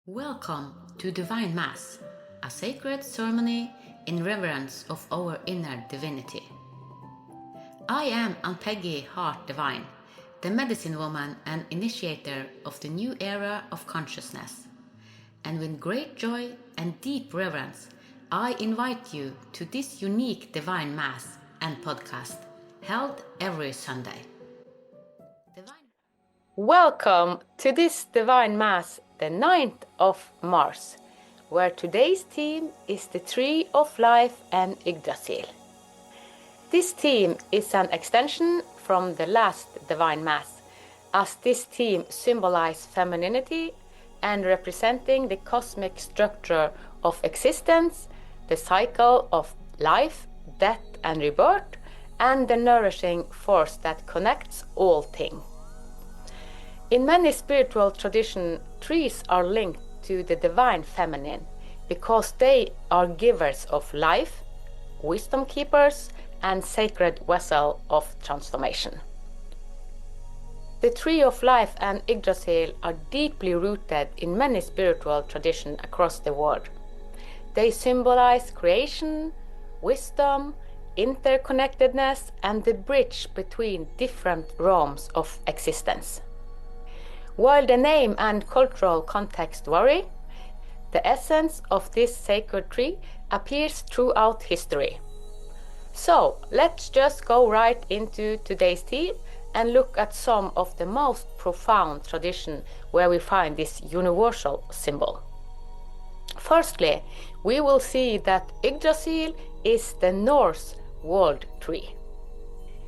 Welcome to Divine Mass, a sacred ceremony in reverence of our inner divinity. I am Ann-Peggy Heart Divine, the medicine woman and initiator of the new era of consciousness. And with great joy and deep reverence, I invite you to this unique Divine Mass and podcast, held every Sunday. Welcome to this Divine Mass, the 9th of March, where today's theme is the Tree of Life and Yggdrasil. This theme is an extension from the last Divine Mass, as this theme symbolizes femininity and representing the cosmic structure of existence, the cycle of life, death and rebirth, and the nourishing force that connects all things. In many spiritual traditions, trees are linked to the divine feminine because they are givers of life, wisdom keepers, and sacred vessel of transformation. The Tree of Life and Yggdrasil are deeply rooted in many spiritual traditions across the world. They symbolize creation, wisdom, interconnectedness, and the bridge between different realms of existence. While the name and cultural context vary, the essence of this sacred tree appears throughout history. So let's just go right into today's theme and look at some of the most profound traditions where we find this universal symbol. Firstly, we will see that Yggdrasil is the Norse World Tree.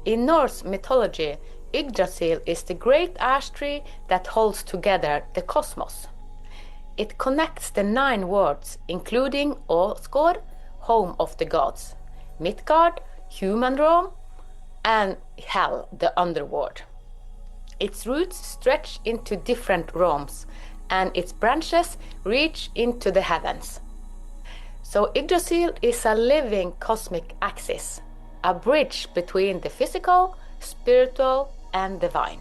In Norse mythology, Yggdrasil is the great ash tree that holds together the cosmos. It connects the 9 worlds, including Asgard, home of the gods, Midgard, human realm, and Hell, the underworld. Its roots stretch into different realms, and its branches reach into the heavens. So Yggdrasil is a living cosmic axis, a bridge between the physical, spiritual, and divine.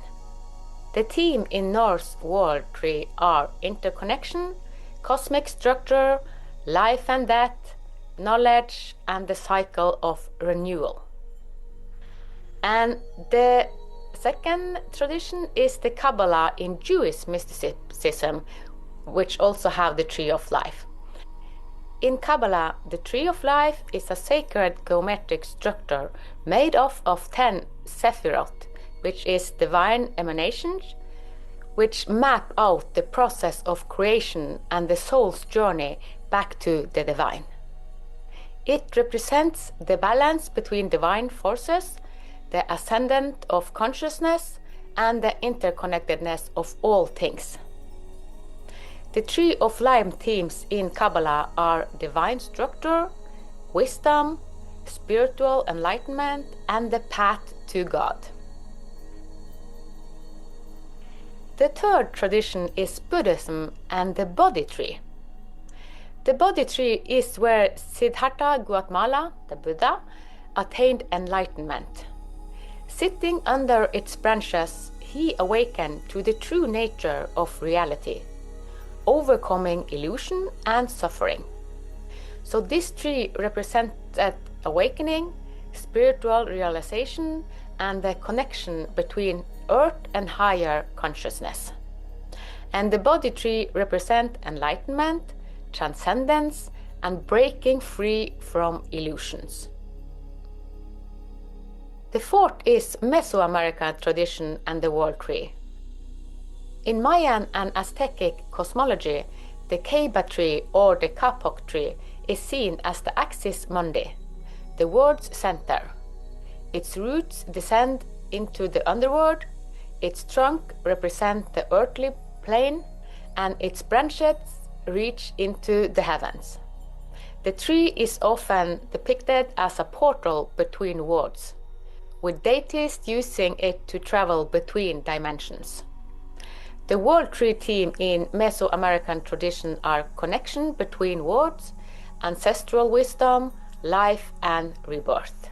The theme in Norse World Tree are interconnection, cosmic structure, life and death, knowledge, and the cycle of renewal. And the second tradition is the Kabbalah in Jewish mysticism, which also have the Tree of Life. In Kabbalah, the Tree of Life is a sacred geometric structure made of 10 Sephiroth, which is divine emanations, which map out the process of creation and the soul's journey back to the divine. It represents the balance between divine forces, the ascendant of consciousness, and the interconnectedness of all things. The Tree of Life themes in Kabbalah are divine structure, wisdom, spiritual enlightenment, and the path to God. The third tradition is Buddhism and the Bodhi tree. The Bodhi tree is where Siddhartha Gautama, the Buddha, attained enlightenment. Sitting under its branches, he awakened to the true nature of reality, overcoming illusion and suffering. So this tree represents awakening, spiritual realization, and the connection between earth and higher consciousness. And the Bodhi tree represents enlightenment, transcendence, and breaking free from illusions. The fourth is Mesoamerican tradition and the World Tree. In Mayan and Aztec cosmology, the Ceiba tree or the Kapok tree is seen as the axis mundi, the world's center. Its roots descend into the underworld, its trunk represents the earthly plane, and its branches reach into the heavens. The tree is often depicted as a portal between worlds, with deities using it to travel between dimensions. The World Tree theme in Mesoamerican tradition are connection between worlds, ancestral wisdom, life, and rebirth.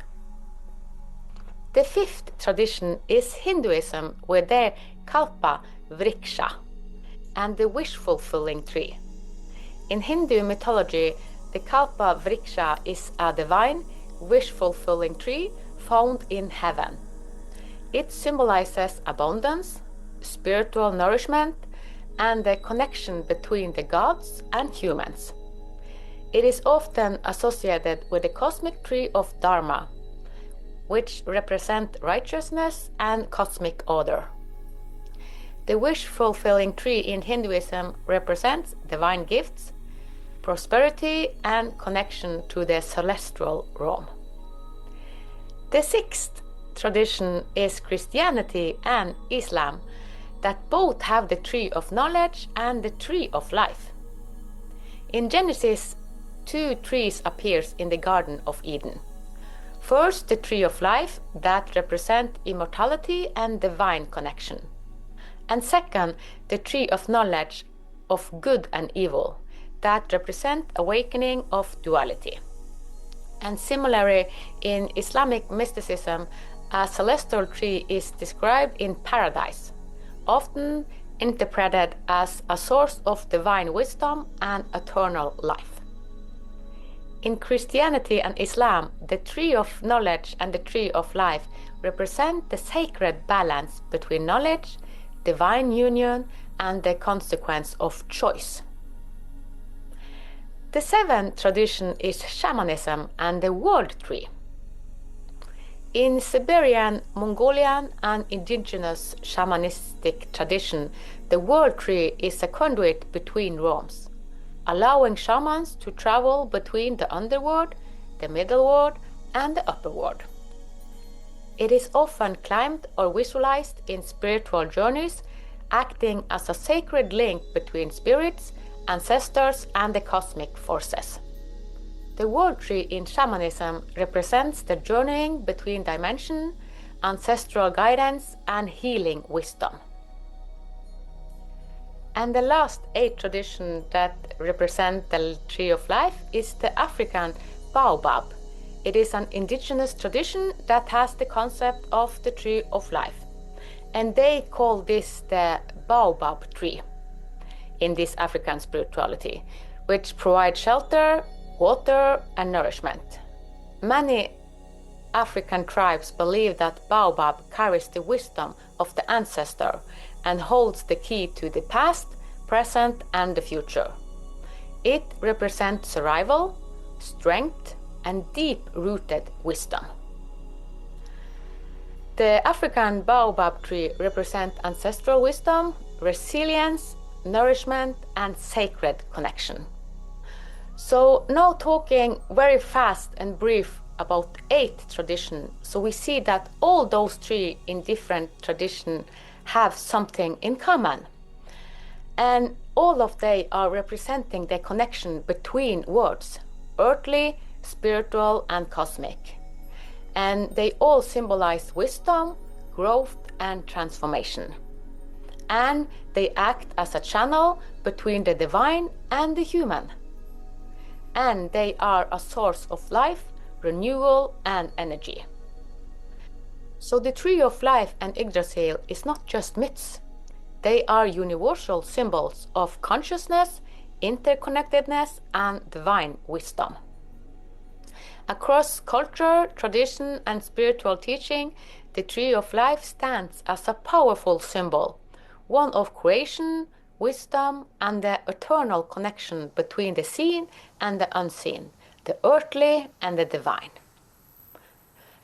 The fifth tradition is Hinduism with their Kalpa Vriksha and the wish-fulfilling tree. In Hindu mythology, the Kalpa Vriksha is a divine, wish-fulfilling tree found in heaven. It symbolizes abundance, spiritual nourishment, and the connection between the gods and humans. It is often associated with the cosmic tree of Dharma, which represent righteousness and cosmic order. The wish-fulfilling tree in Hinduism represents divine gifts, prosperity, and connection to the celestial realm. The sixth tradition is Christianity and Islam, that both have the tree of knowledge and the tree of life. In Genesis, two trees appears in the Garden of Eden. First, the tree of life that represent immortality and divine connection. And second, the tree of knowledge of good and evil that represent awakening of duality. And similarly, in Islamic mysticism, a celestial tree is described in paradise, often interpreted as a source of divine wisdom and eternal life. In Christianity and Islam, the tree of knowledge and the tree of life represent the sacred balance between knowledge, divine union, and the consequence of choice. The seventh tradition is shamanism and the world tree. In Siberian, Mongolian, and indigenous shamanistic tradition, the world tree is a conduit between realms, allowing shamans to travel between the underworld, the middle world, and the upper world. It is often climbed or visualized in spiritual journeys, acting as a sacred link between spirits, ancestors, and the cosmic forces. The world tree in shamanism represents the journeying between dimensions, ancestral guidance, and healing wisdom. And the last 8 traditions that represent the tree of life is the African baobab. It is an indigenous tradition that has the concept of the tree of life. And they call this the baobab tree in this African spirituality, which provides shelter, water, and nourishment. Many African tribes believe that baobab carries the wisdom of the ancestor and holds the key to the past, present, and the future. It represents survival, strength, and deep-rooted wisdom. The African baobab tree represents ancestral wisdom, resilience, nourishment, and sacred connection. So now talking very fast and brief about 8 traditions, so we see that all those 3 in different traditions have something in common. And all of they are representing the connection between worlds, earthly, spiritual, and cosmic. And they all symbolize wisdom, growth, and transformation. And they act as a channel between the divine and the human. And they are a source of life, renewal, and energy. So the tree of life and Yggdrasil is not just myths. They are universal symbols of consciousness, interconnectedness, and divine wisdom. Across culture, tradition, and spiritual teaching, the tree of life stands as a powerful symbol, one of creation, wisdom, and the eternal connection between the seen and the unseen, the earthly and the divine.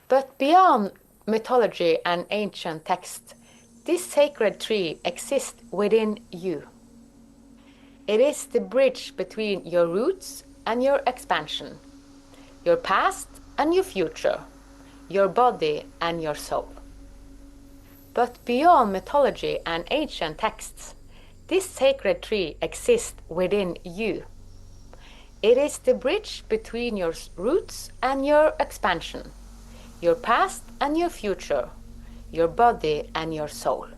But beyond mythology and ancient texts, this sacred tree exists within you. It is the bridge between your roots and your expansion, your past and your future, your body and your soul. But beyond mythology and ancient texts, this sacred tree exists within you. It is the bridge between your roots and your expansion, your past and your future, your body and your soul.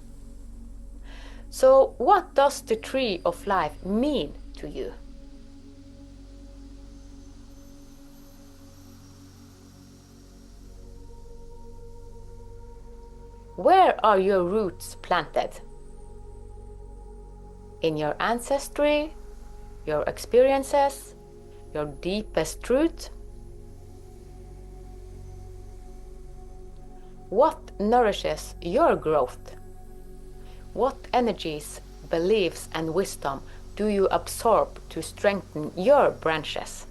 So what does the tree of life mean to you? Where are your roots planted? In your ancestry, your experiences, your deepest truth? What nourishes your growth? What energies, beliefs, and wisdom do you absorb to strengthen your branches?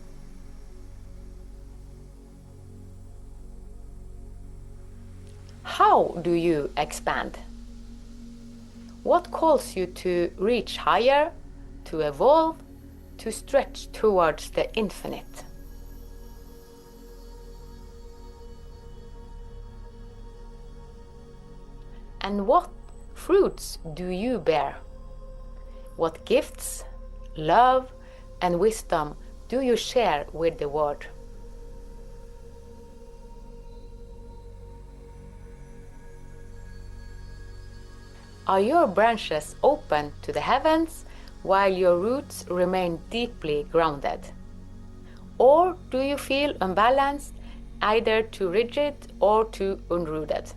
How do you expand? What calls you to reach higher, to evolve, to stretch towards the infinite? And what fruits do you bear? What gifts, love, and wisdom do you share with the world? Are your branches open to the heavens while your roots remain deeply grounded? Or do you feel unbalanced, either too rigid or too unrooted?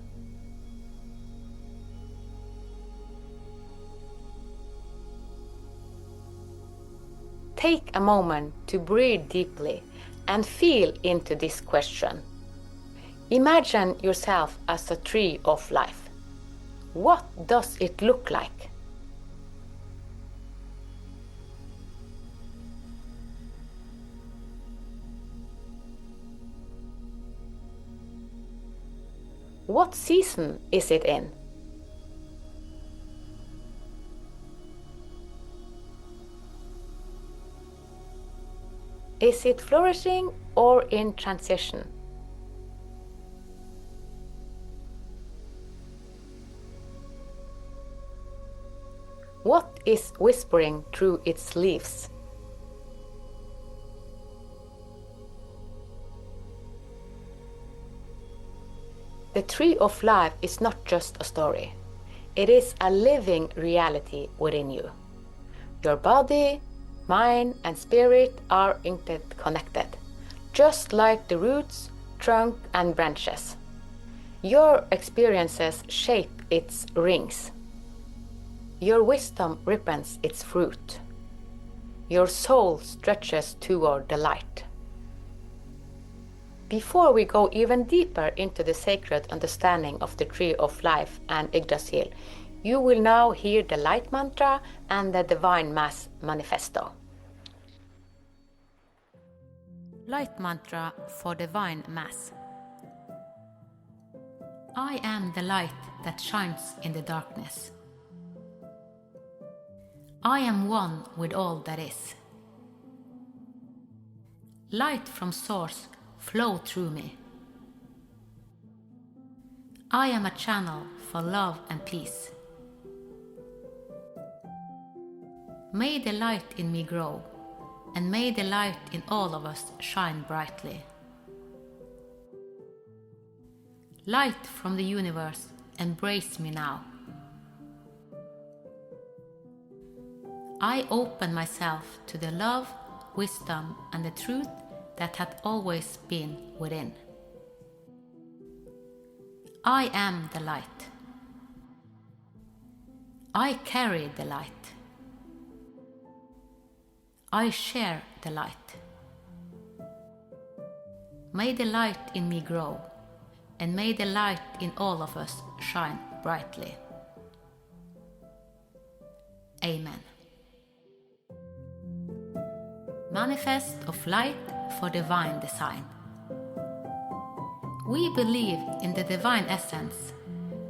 Take a moment to breathe deeply and feel into this question. Imagine yourself as a tree of life. What does it look like? What season is it in? Is it flourishing or in transition? What is whispering through its leaves? The tree of life is not just a story. It is a living reality within you. Your body, mind, and spirit are interconnected, just like the roots, trunk, and branches. Your experiences shape its rings. Your wisdom ripens its fruit. Your soul stretches toward the light. Before we go even deeper into the sacred understanding of the Tree of Life and Yggdrasil, you will now hear the Light Mantra and the Divine Mass Manifesto. Light Mantra for Divine Mass. I am the light that shines in the darkness. I am one with all that is. Light from Source flow through me. I am a channel for love and peace. May the light in me grow, and may the light in all of us shine brightly. Light from the universe, embrace me now. I open myself to the love, wisdom, and the truth that hath always been within. I am the light. I carry the light. I share the light. May the light in me grow, and may the light in all of us shine brightly. Amen. Manifest of light for divine design. We believe in the divine essence,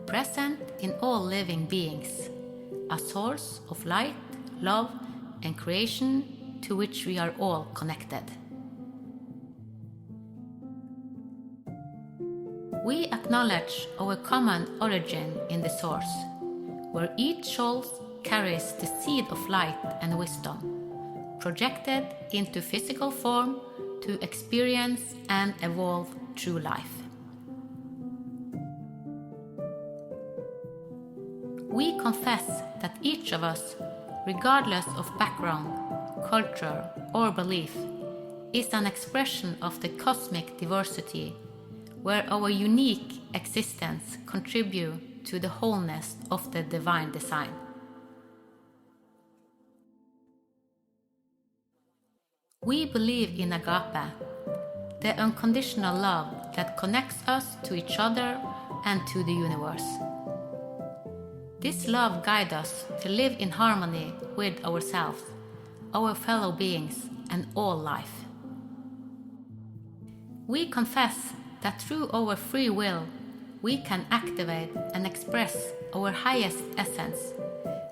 present in all living beings, a source of light, love, and creation to which we are all connected. We acknowledge our common origin in the Source, where each soul carries the seed of light and wisdom, projected into physical form to experience and evolve through life. We confess that each of us, regardless of background, culture, or belief, is an expression of the cosmic diversity, where our unique existence contributes to the wholeness of the divine design. We believe in agape, the unconditional love that connects us to each other and to the universe. This love guides us to live in harmony with ourselves, our fellow beings, and all life. We confess that through our free will, we can activate and express our highest essence,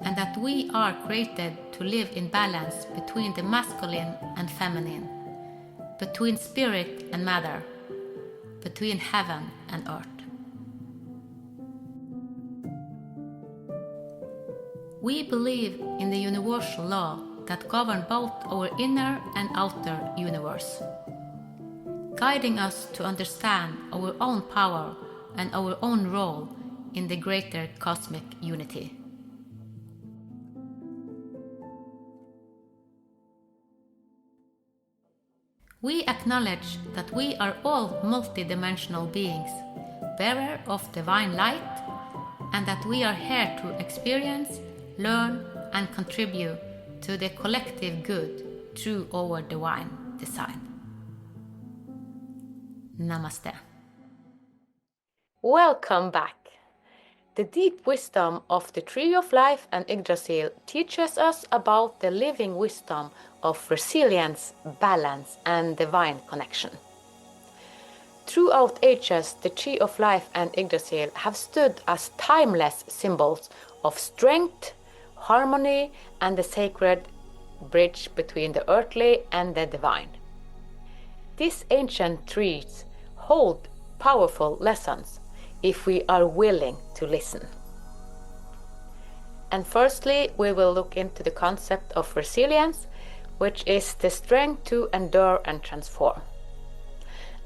and that we are created to live in balance between the masculine and feminine, between spirit and matter, between heaven and earth. We believe in the universal law that governs both our inner and outer universe, guiding us to understand our own power and our own role in the greater cosmic unity. We acknowledge that we are all multidimensional beings, bearer of divine light, and that we are here to experience, learn, and contribute to the collective good through our divine design. Namaste. Welcome back. The deep wisdom of the Tree of Life and Yggdrasil teaches us about the living wisdom of resilience, balance, and divine connection. Throughout ages, the Tree of Life and Yggdrasil have stood as timeless symbols of strength, harmony, and the sacred bridge between the earthly and the divine. These ancient trees hold powerful lessons if we are willing to listen. And firstly, we will look into the concept of resilience, which is the strength to endure and transform.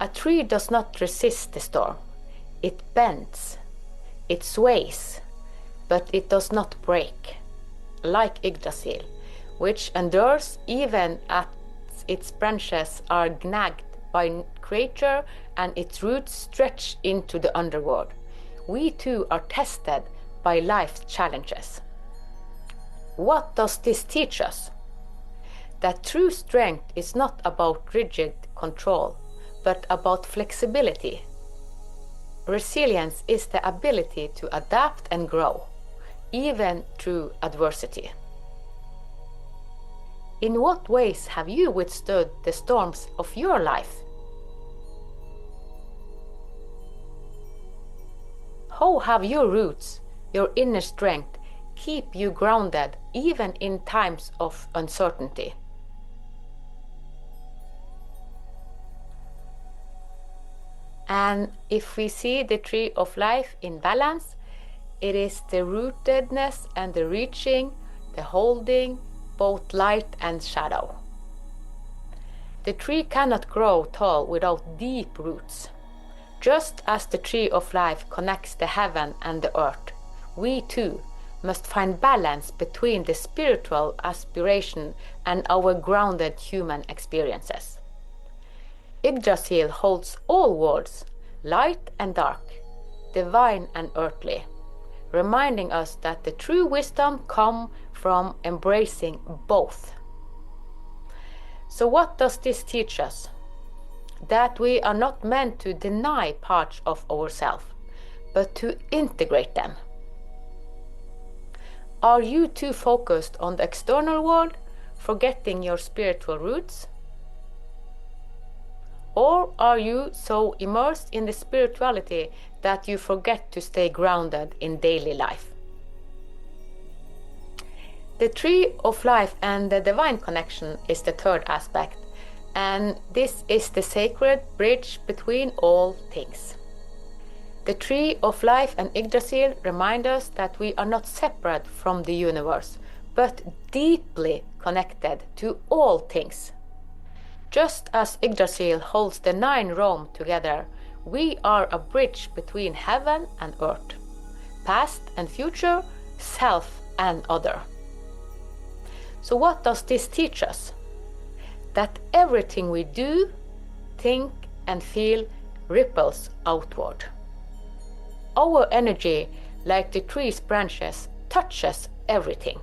A tree does not resist the storm. It bends, it sways, but it does not break, like Yggdrasil, which endures even as its branches are snagged by creature and its roots stretch into the underworld. We too are tested by life's challenges. What does this teach us? That true strength is not about rigid control, but about flexibility. Resilience is the ability to adapt and grow, even through adversity. In what ways have you withstood the storms of your life? How have your roots, your inner strength, keep you grounded even in times of uncertainty? And if we see the Tree of Life in balance, it is the rootedness and the reaching, the holding, both light and shadow. The tree cannot grow tall without deep roots. Just as the Tree of Life connects the heaven and the earth, we too must find balance between the spiritual aspiration and our grounded human experiences. Yggdrasil holds all worlds, light and dark, divine and earthly, reminding us that the true wisdom comes from embracing both. So what does this teach us? That we are not meant to deny parts of ourselves, but to integrate them. Are you too focused on the external world, forgetting your spiritual roots? Or are you so immersed in the spirituality that you forget to stay grounded in daily life? The Tree of Life and the divine connection is the third aspect, and this is the sacred bridge between all things. The Tree of Life and Yggdrasil remind us that we are not separate from the universe, but deeply connected to all things. Just as Yggdrasil holds the 9 realms together, we are a bridge between heaven and earth, past and future, self and other. So what does this teach us? That everything we do, think and feel ripples outward. Our energy, like the tree's branches, touches everything.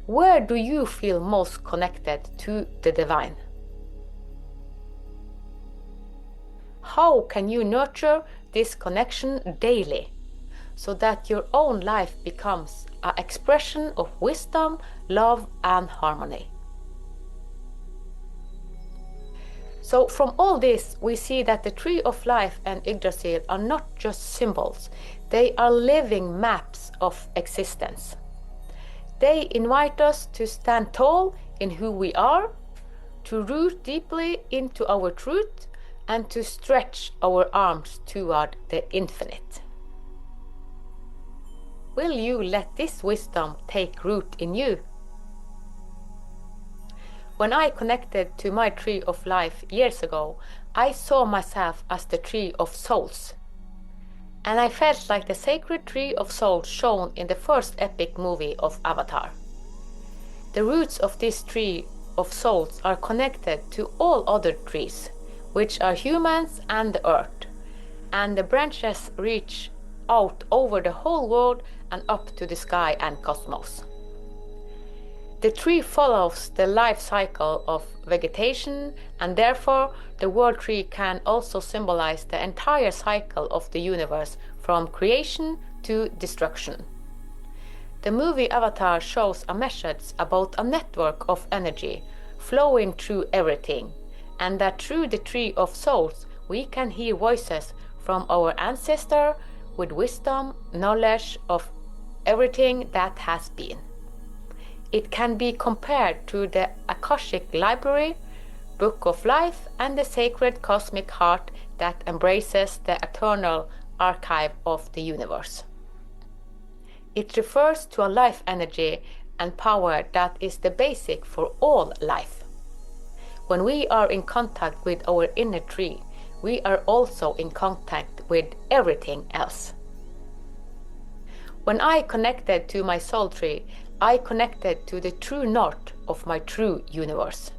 Where do you feel most connected to the divine? How can you nurture this connection daily so that your own life becomes an expression of wisdom, love, and harmony? So from all this, we see that the Tree of Life and Yggdrasil are not just symbols, they are living maps of existence. They invite us to stand tall in who we are, to root deeply into our truth, and to stretch our arms toward the infinite. Will you let this wisdom take root in you? When I connected to my Tree of Life years ago, I saw myself as the Tree of Souls. And I felt like the sacred Tree of Souls shown in the first epic movie of Avatar. The roots of this Tree of Souls are connected to all other trees, which are humans and the earth, and the branches reach out over the whole world and up to the sky and cosmos. The tree follows the life cycle of vegetation, and therefore the World Tree can also symbolize the entire cycle of the universe from creation to destruction. The movie Avatar shows a message about a network of energy flowing through everything, and that through the Tree of Souls we can hear voices from our ancestors with wisdom, knowledge of everything that has been. It can be compared to the Akashic Library, Book of Life, and the sacred cosmic heart that embraces the eternal archive of the universe. It refers to a life energy and power that is the basic for all life. When we are in contact with our inner tree, we are also in contact with everything else. When I connected to my soul tree, I connected to the true north of my true universe.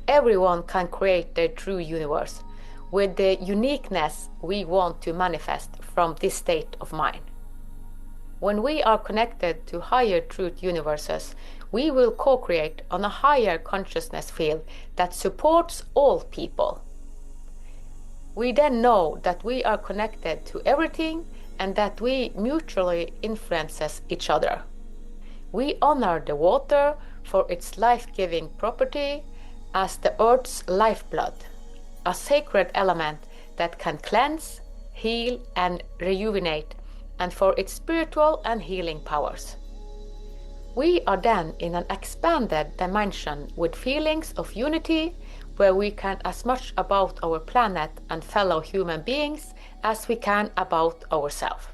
Everyone can create their true universe with the uniqueness we want to manifest from this state of mind. When we are connected to higher truth universes, we will co-create on a higher consciousness field that supports all people. We then know that we are connected to everything and that we mutually influences each other. We honor the water for its life-giving property as the earth's lifeblood, a sacred element that can cleanse, heal, and rejuvenate, and for its spiritual and healing powers. We are then in an expanded dimension with feelings of unity, where we can as much about our planet and fellow human beings as we can about ourselves.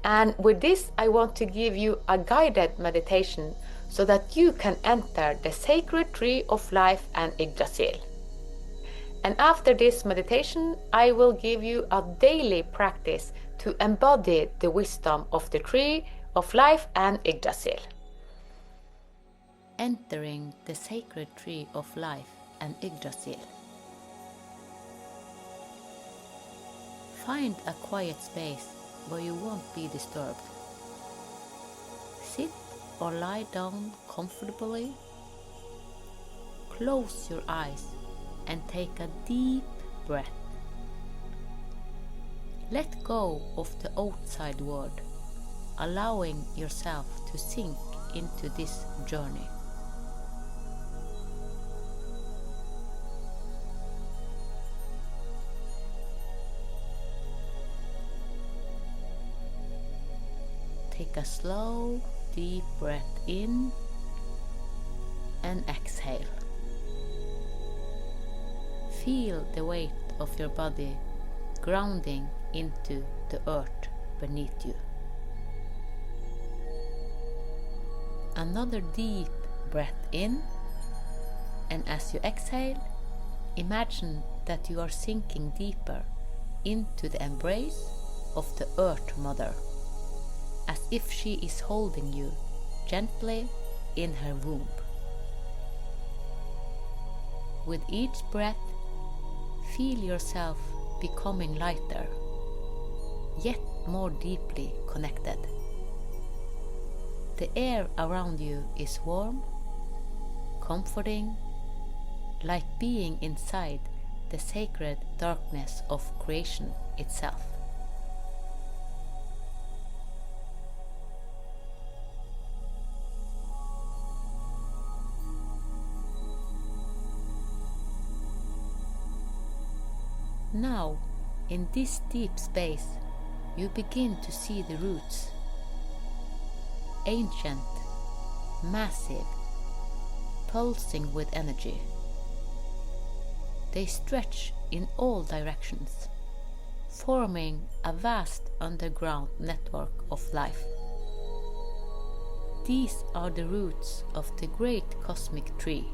And with this, I want to give you a guided meditation so that you can enter the sacred Tree of Life and Yggdrasil. And after this meditation, I will give you a daily practice to embody the wisdom of the Tree of Life and Yggdrasil. Entering the sacred Tree of Life and Yggdrasil. Find a quiet space where you won't be disturbed. Sit or lie down comfortably. Close your eyes and take a deep breath. Let go of the outside world, allowing yourself to sink into this journey. Take a slow, deep breath in and exhale. Feel the weight of your body grounding into the earth beneath you. Another deep breath in, and as you exhale, imagine that you are sinking deeper into the embrace of the Earth Mother, as if she is holding you gently in her womb. With each breath, feel yourself becoming lighter, yet more deeply connected. The air around you is warm, comforting, like being inside the sacred darkness of creation itself. Now, in this deep space, you begin to see the roots. Ancient, massive, pulsing with energy. They stretch in all directions, forming a vast underground network of life. These are the roots of the great cosmic tree,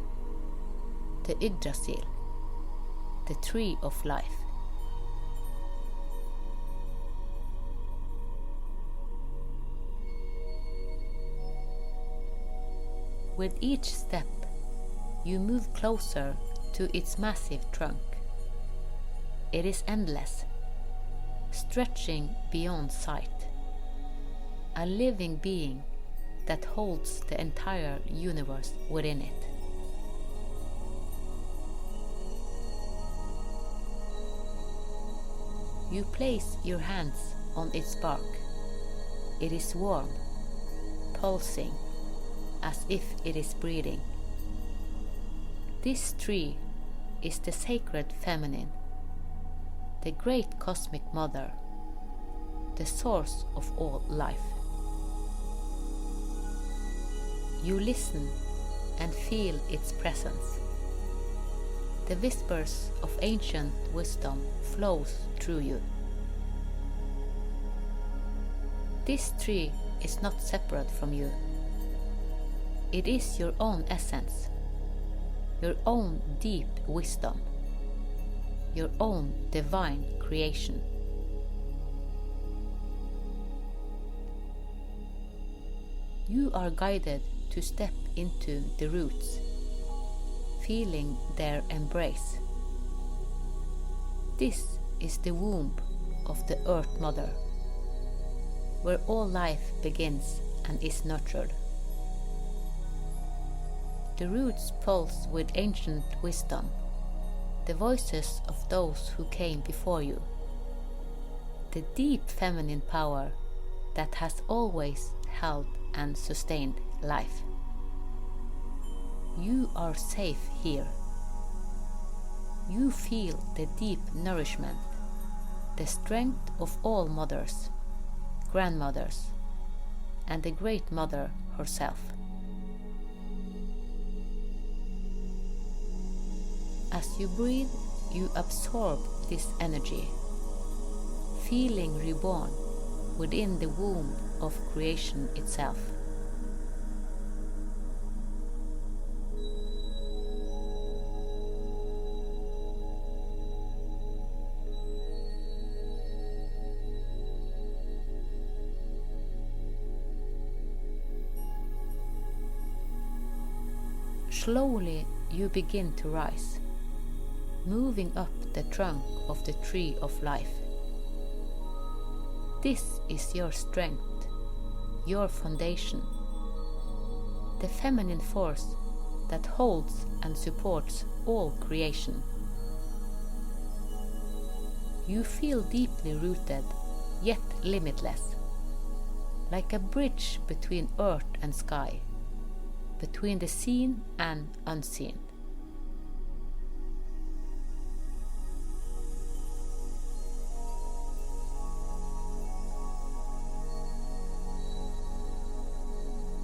the Yggdrasil, the tree of life. With each step, you move closer to its massive trunk. It is endless, stretching beyond sight, a living being that holds the entire universe within it. You place your hands on its bark. It is warm, pulsing, as if it is breathing. This tree is the sacred feminine, the great cosmic mother, the source of all life. You listen and feel its presence. The whispers of ancient wisdom flows through you. This tree is not separate from you. It is your own essence, your own deep wisdom, your own divine creation. You are guided to step into the roots, feeling their embrace. This is the womb of the Earth Mother, where all life begins and is nurtured. The roots pulse with ancient wisdom, the voices of those who came before you, the deep feminine power that has always held and sustained life. You are safe here. You feel the deep nourishment, the strength of all mothers, grandmothers, and the Great Mother herself. As you breathe, you absorb this energy, feeling reborn within the womb of creation itself. Slowly you begin to rise, moving up the trunk of the tree of life. This is your strength, your foundation, the feminine force that holds and supports all creation. You feel deeply rooted, yet limitless, like a bridge between earth and sky, between the seen and unseen.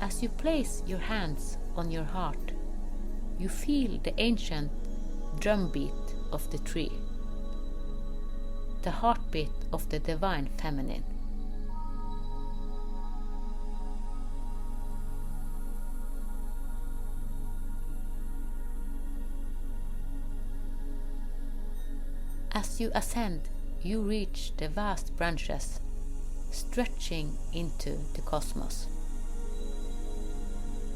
As you place your hands on your heart, you feel the ancient drumbeat of the tree, the heartbeat of the divine feminine. As you ascend, you reach the vast branches stretching into the cosmos.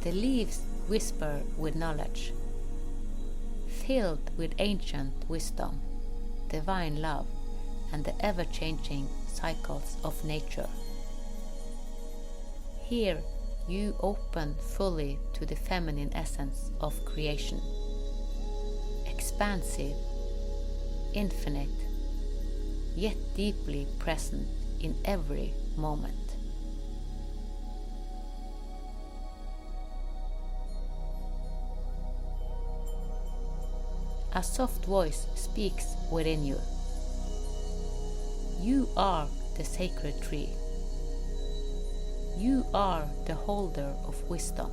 The leaves whisper with knowledge, filled with ancient wisdom, divine love, and the ever-changing cycles of nature. Here, you open fully to the feminine essence of creation. Expansive, infinite, yet deeply present in every moment. A soft voice speaks within you. You are the sacred tree. You are the holder of wisdom.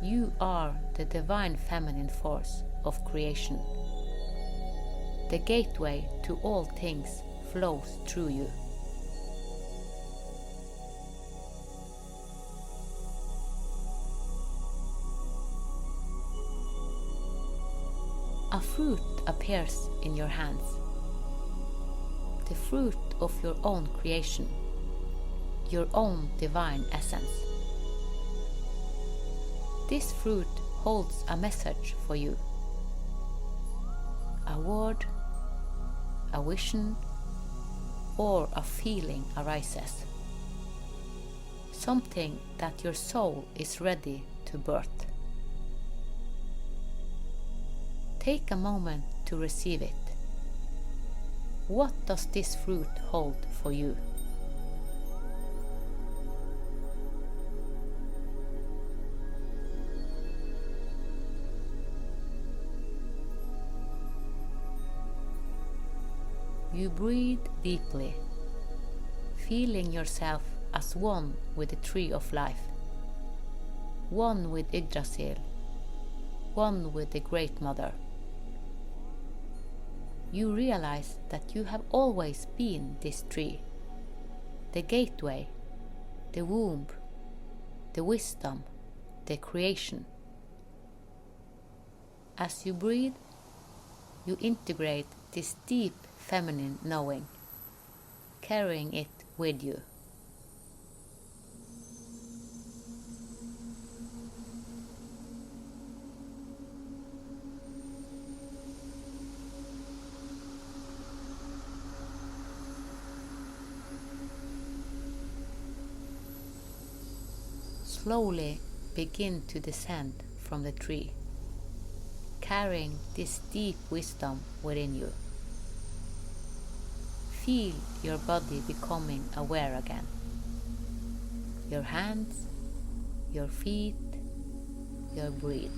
You are the divine feminine force of creation. The gateway to all things flows through you. A fruit appears in your hands, the fruit of your own creation, your own divine essence. This fruit holds a message for you. A word, a vision, or a feeling arises. Something that your soul is ready to birth. Take a moment to receive it. What does this fruit hold for you? You breathe deeply, feeling yourself as one with the tree of life, one with Yggdrasil, one with the Great Mother. You realize that you have always been this tree, the gateway, the womb, the wisdom, the creation. As you breathe, you integrate this deep feminine knowing, carrying it with you. Slowly begin to descend from the tree, carrying this deep wisdom within you. Feel your body becoming aware again. Your hands, your feet, your breath.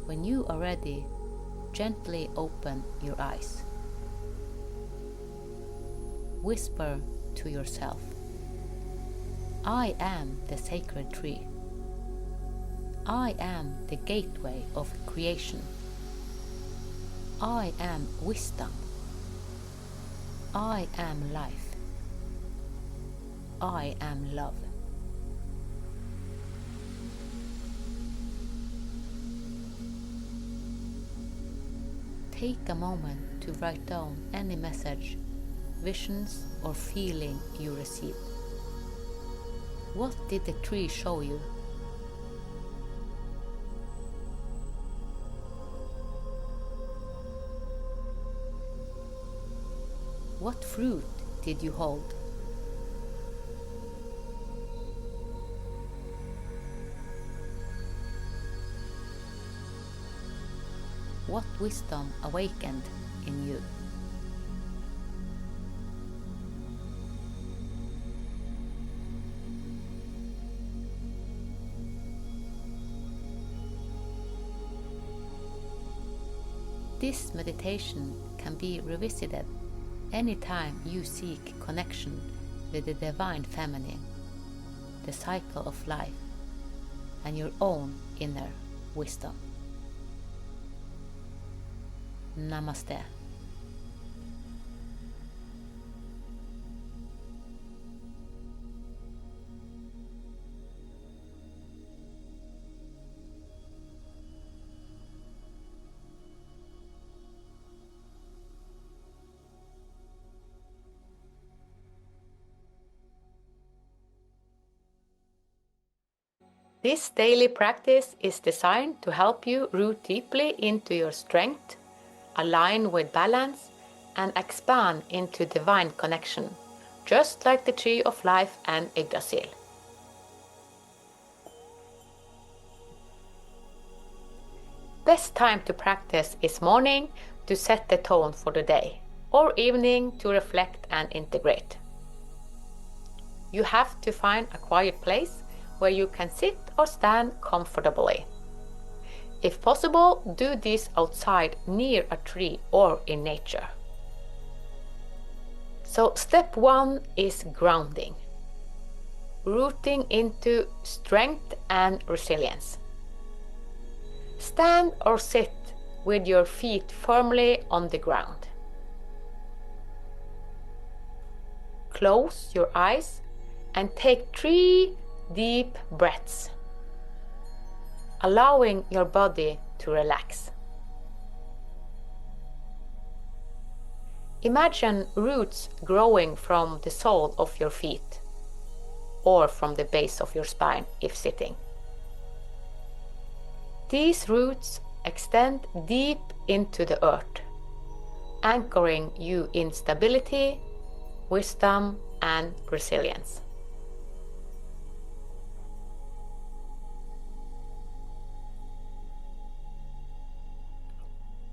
When you are ready, gently open your eyes. Whisper to yourself, I am the sacred tree. I am the gateway of creation. I am wisdom. I am life. I am love. Take a moment to write down any message, visions, or feeling you received. What did the tree show you? What fruit did you hold? What wisdom awakened in you? This meditation can be revisited anytime you seek connection with the divine feminine, the cycle of life, and your own inner wisdom. Namaste. This daily practice is designed to help you root deeply into your strength, align with balance, and expand into divine connection, just like the Tree of Life and Yggdrasil. Best time to practice is morning to set the tone for the day, or evening to reflect and integrate. You have to find a quiet place where you can sit or stand comfortably. If possible, do this outside near a tree or in nature. So step 1 is grounding, rooting into strength and resilience. Stand or sit with your feet firmly on the ground. Close your eyes and take 3 deep breaths, allowing your body to relax. Imagine roots growing from the sole of your feet or from the base of your spine if sitting. These roots extend deep into the earth, anchoring you in stability, wisdom, and resilience.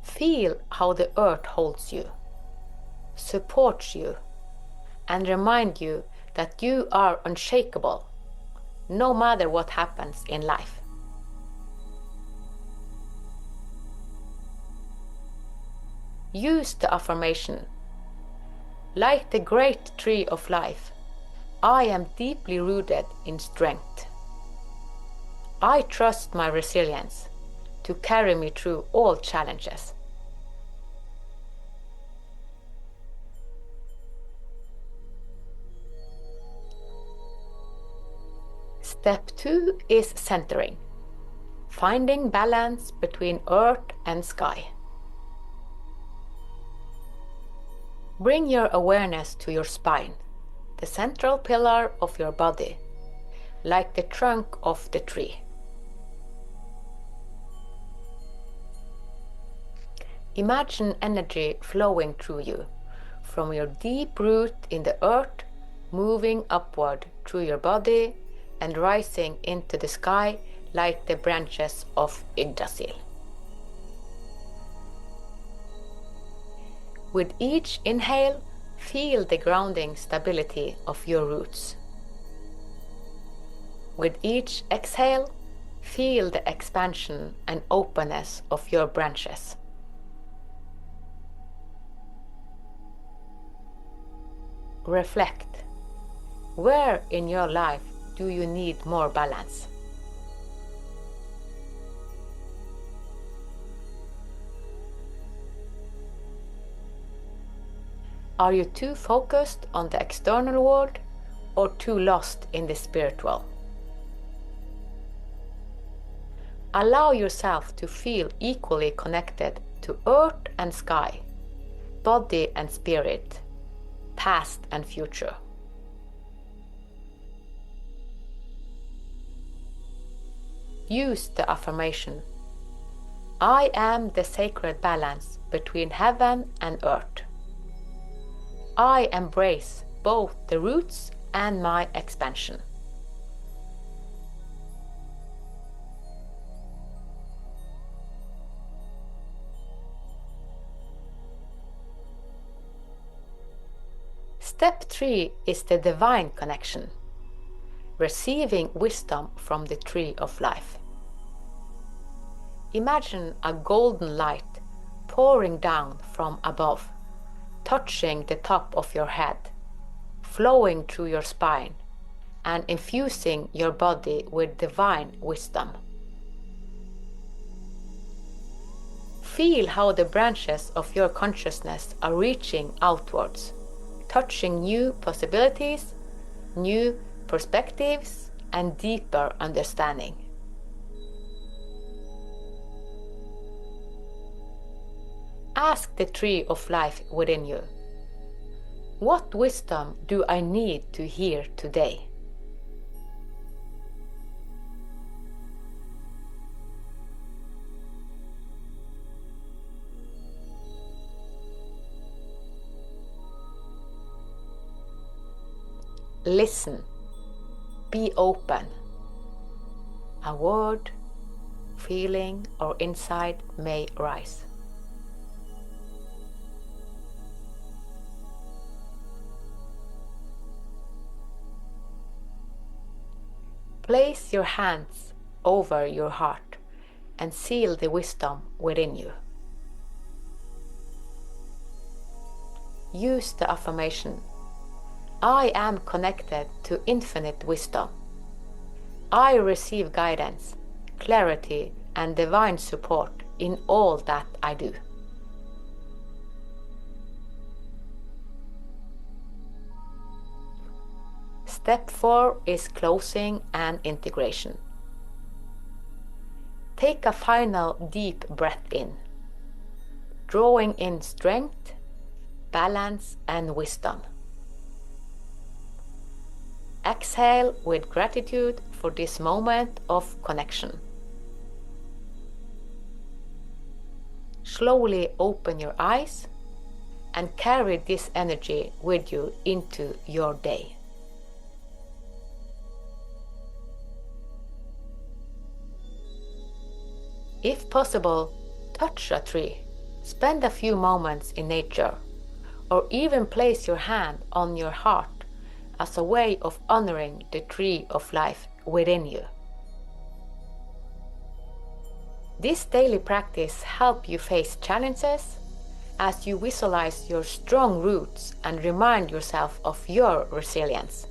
Feel how the earth holds you, supports you, and reminds you that you are unshakable, no matter what happens in life. Use the affirmation, like the great tree of life, I am deeply rooted in strength. I trust my resilience to carry me through all challenges. Step 2 is centering, finding balance between earth and sky. Bring your awareness to your spine, the central pillar of your body, like the trunk of the tree. Imagine energy flowing through you, from your deep root in the earth, moving upward through your body and rising into the sky like the branches of Yggdrasil. With each inhale, feel the grounding stability of your roots. With each exhale, feel the expansion and openness of your branches. Reflect. Where in your life do you need more balance? Are you too focused on the external world or too lost in the spiritual? Allow yourself to feel equally connected to earth and sky, body and spirit, past and future. Use the affirmation, I am the sacred balance between heaven and earth. I embrace both the roots and my expansion. Step 3 is the divine connection, receiving wisdom from the tree of life. Imagine a golden light pouring down from above, touching the top of your head, flowing through your spine, and infusing your body with divine wisdom. Feel how the branches of your consciousness are reaching outwards, touching new possibilities, new perspectives, and deeper understanding. Ask the tree of life within you, what wisdom do I need to hear today? listen, be open. A word, feeling, or insight may rise. Place your hands over your heart and seal the wisdom within you. Use the affirmation, I am connected to infinite wisdom. I receive guidance, clarity, and divine support in all that I do. Step 4 is closing and integration. Take a final deep breath in, drawing in strength, balance, and wisdom. Exhale with gratitude for this moment of connection. Slowly open your eyes and carry this energy with you into your day. If possible, touch a tree, spend a few moments in nature, or even place your hand on your heart as a way of honoring the tree of life within you. This daily practice helps you face challenges as you visualize your strong roots and remind yourself of your resilience.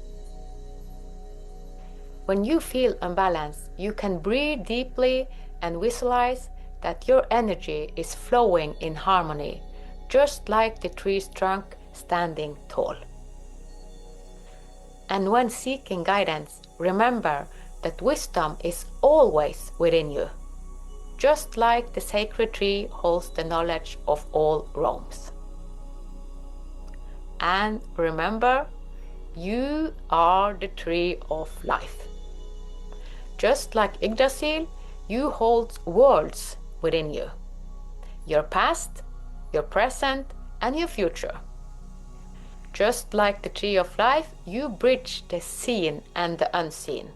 When you feel unbalanced, you can breathe deeply and visualize that your energy is flowing in harmony, just like the tree's trunk standing tall. And when seeking guidance, remember that wisdom is always within you, just like the sacred tree holds the knowledge of all realms. And remember, you are the tree of life. Just like Yggdrasil, you hold worlds within you. Your past, your present, and your future. Just like the tree of life, you bridge the seen and the unseen,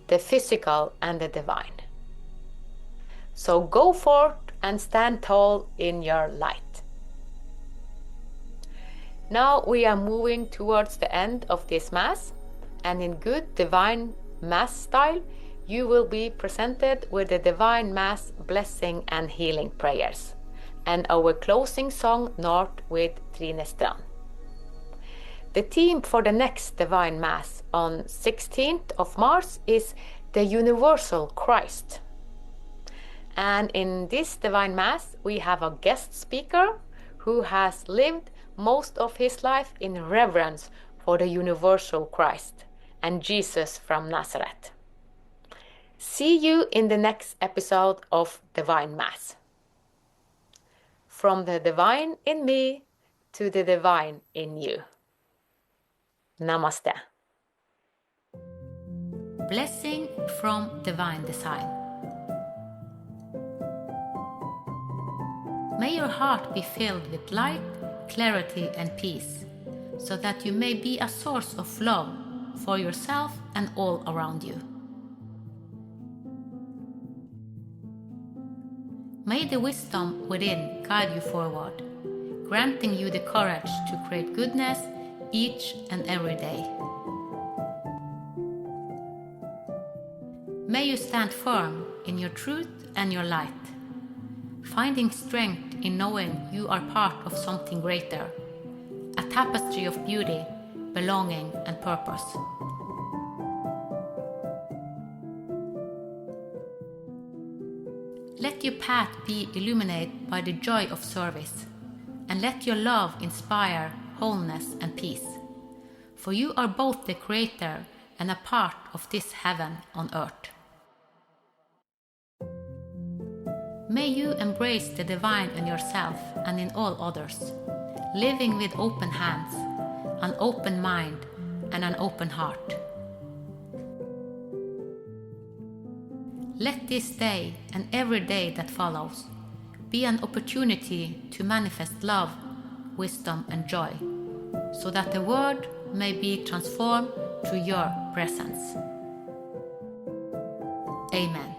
the physical and the divine. So go forth and stand tall in your light. Now we are moving towards the end of this Mass, and in good divine Mass style, you will be presented with the Divine Mass blessing and healing prayers, and our closing song North with Trine Strand. The theme for the next Divine Mass on 16th of March is the Universal Christ. And in this Divine Mass, we have a guest speaker who has lived most of his life in reverence for the Universal Christ and Jesus from Nazareth. See you in the next episode of Divine Mass. From the divine in me to the divine in you. Namaste. Blessing from Divine Design. May your heart be filled with light, clarity, and peace, so that you may be a source of love for yourself and all around you. May the wisdom within guide you forward, granting you the courage to create goodness each and every day. May you stand firm in your truth and your light, finding strength in knowing you are part of something greater, a tapestry of beauty, belonging, and purpose. Let your path be illuminated by the joy of service, and let your love inspire wholeness and peace. For you are both the creator and a part of this heaven on earth. May you embrace the divine in yourself and in all others, living with open hands, an open mind, and an open heart. Let this day and every day that follows be an opportunity to manifest love, wisdom, and joy, so that the world may be transformed through your presence. Amen.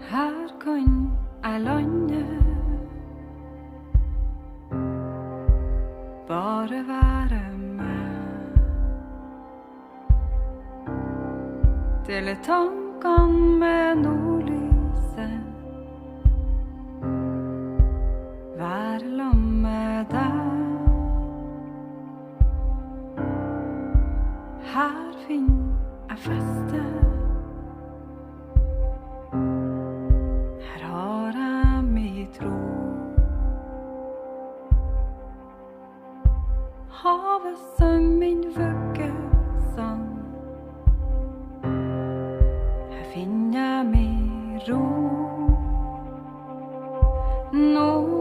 Her kan jeg lande, bare være med. Dele tankene med nordlyset, være sammen med deg. Her finner jeg feste. Havet sang min vuggesang. Her finner jeg min ro. Nord.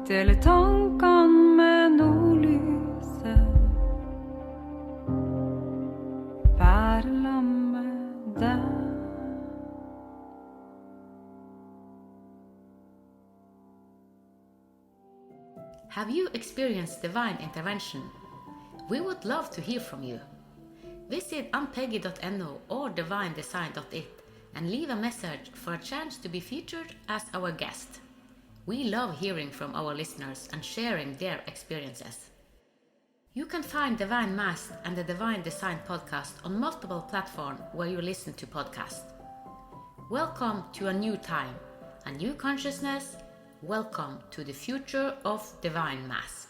Dele tankene med nordlyset, være sammen med deg. Have you experienced divine intervention? We would love to hear from you. Visit Ann-Peggy.no or divinedesign.it and leave a message for a chance to be featured as our guest. We love hearing from our listeners and sharing their experiences. You can find Divine Mass and the Divine Design podcast on multiple platforms where you listen to podcasts. Welcome to a new time, a new consciousness. Welcome to the future of Divine Mass.